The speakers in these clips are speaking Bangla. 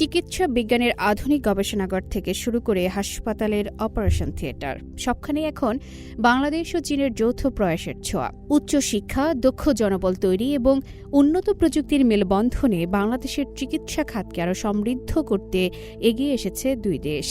চিকিৎসা বিজ্ঞানের আধুনিক গবেষণাগার থেকে শুরু করে হাসপাতালের অপারেশন থিয়েটার, সবখানেই এখন বাংলাদেশ ও চীনের যৌথ প্রয়াসের ছোঁয়া। উচ্চশিক্ষা, দক্ষ জনবল তৈরি এবং উন্নত প্রযুক্তির মেলবন্ধনে বাংলাদেশের চিকিৎসা খাতকে আরও সমৃদ্ধ করতে এগিয়ে এসেছে দুই দেশ।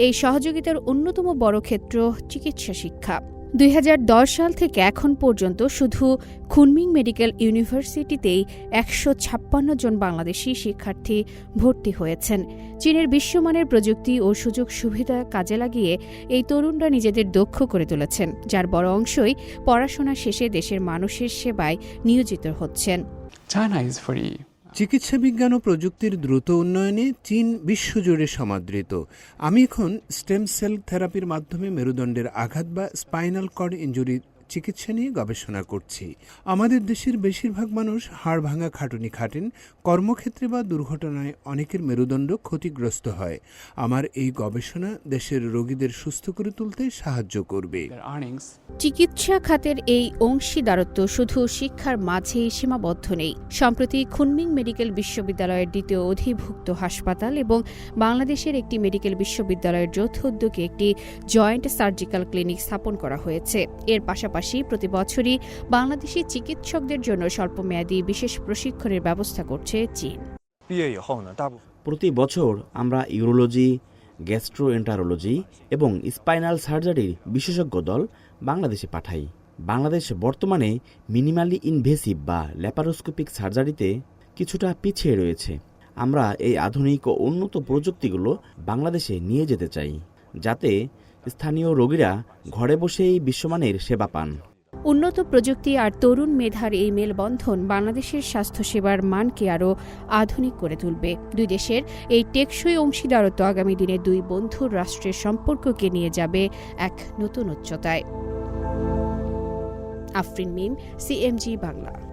এই সহযোগিতার অন্যতম বড় ক্ষেত্র চিকিৎসা শিক্ষা। 2010 সাল থেকে এখন পর্যন্ত শুধু খুনমিং মেডিকেল ইউনিভার্সিটিতেই 156 জন বাংলাদেশি শিক্ষার্থী ভর্তি হয়েছেন। চীনের বিশ্বমানের প্রযুক্তি ও সুযোগ সুবিধা কাজে লাগিয়ে এই তরুণরা নিজেদের দক্ষ করে তুলেছেন, যার বড় অংশই পড়াশোনা শেষে দেশের মানুষের সেবায় নিয়োজিত হচ্ছেন। চিকিৎসা বিজ্ঞান ও প্রযুক্তির দ্রুত উন্নয়নে চীন বিশ্বজুড়ে সমাদৃত। আমি এখন স্টেম সেল থেরাপির মাধ্যমে মেরুদণ্ডের আঘাত বা স্পাইনাল কর্ড ইনজুরি চিকিৎসা নিয়ে গবেষণা করছি। আমাদের দেশের বেশিরভাগ মানুষ হাড় ভাঙা খাটুনি খাটেন, কর্মক্ষেত্রে বা দুর্ঘটনায় অনেকের মেরুদণ্ড ক্ষতিগ্রস্ত হয়। আমার এই গবেষণা দেশের রোগীদের সুস্থ করে তুলতে সাহায্য করবে। চিকিৎসা খাতের এই অংশীদারত্ব শুধু শিক্ষার মাঝেই সীমাবদ্ধ নেই। সম্প্রতি খুনমিং মেডিকেল বিশ্ববিদ্যালয়ের দ্বিতীয় অধিভুক্ত হাসপাতাল এবং বাংলাদেশের একটি মেডিকেল বিশ্ববিদ্যালয়ের যৌথ উদ্যোগে একটি জয়েন্ট সার্জিক্যাল ক্লিনিক স্থাপন করা হয়েছে। এর পাশাপাশি প্রতি বছরই বাংলাদেশি চিকিৎসকদের জন্য স্বল্পমেয়াদী বিশেষ প্রশিক্ষণের ব্যবস্থা করছে চীন। প্রতি বছর আমরা ইউরোলজি, গ্যাস্ট্রোএন্টারোলজি এবং স্পাইনাল সার্জারির বিশেষজ্ঞ দল বাংলাদেশে পাঠাই। বাংলাদেশ বর্তমানে মিনিমালি ইনভেসিভ বা ল্যাপারোস্কোপিক সার্জারিতে কিছুটা পিছিয়ে রয়েছে। আমরা এই আধুনিক ও উন্নত প্রযুক্তিগুলো বাংলাদেশে নিয়ে যেতে চাই, যাতে স্থানীয় রোগীরা ঘরে বসেই বিশ্বমানের সেবা পান। উন্নত প্রযুক্তি আর তরুণ মেধার এই মেলবন্ধন বাংলাদেশের স্বাস্থ্যসেবার মানকে আরও আধুনিক করে তুলবে। দুই দেশের এই টেকসই অংশীদারত্ব আগামী দিনে দুই বন্ধুর রাষ্ট্রের সম্পর্ককে নিয়ে যাবে এক নতুন উচ্চতায়। আফরিন মিম, CMG বাংলা।